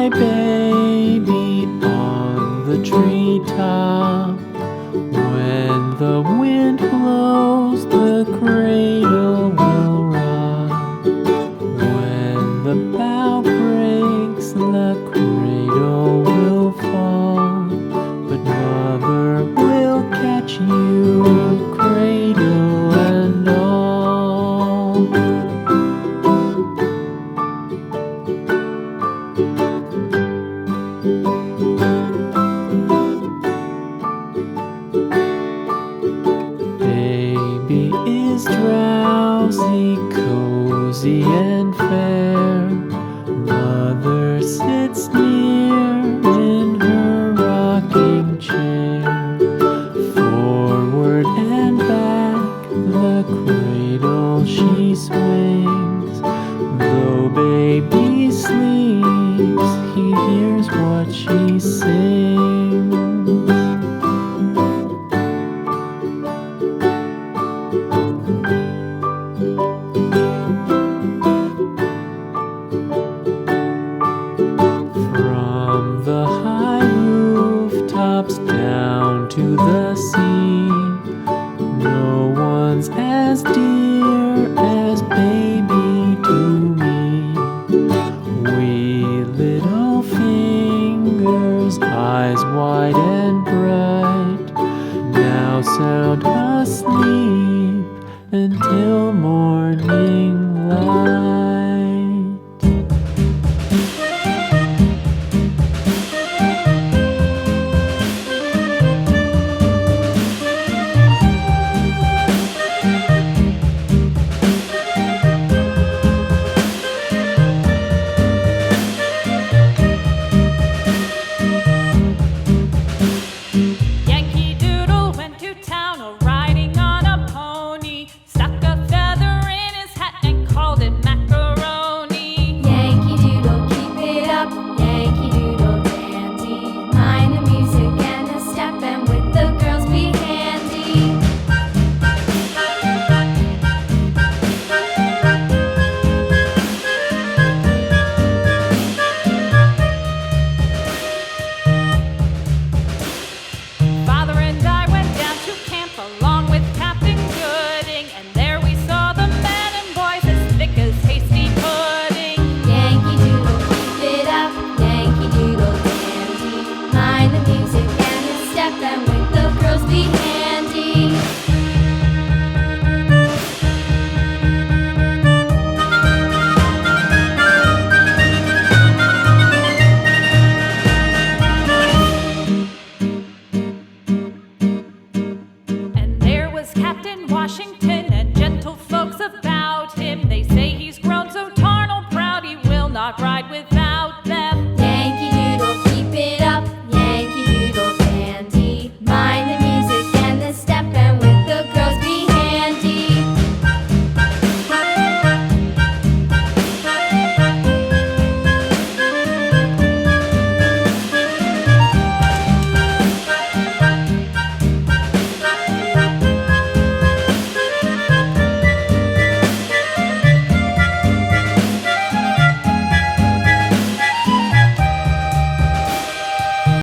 my baby on the treetop. When the wind blows, the cradle will rock. When the bough breaks, the cradle will fall. But mother will catch you, cradle and all. Baby is drowsy, cozy and fair. Mother sits near in her rocking chair. Forward and back, the cradle she swings.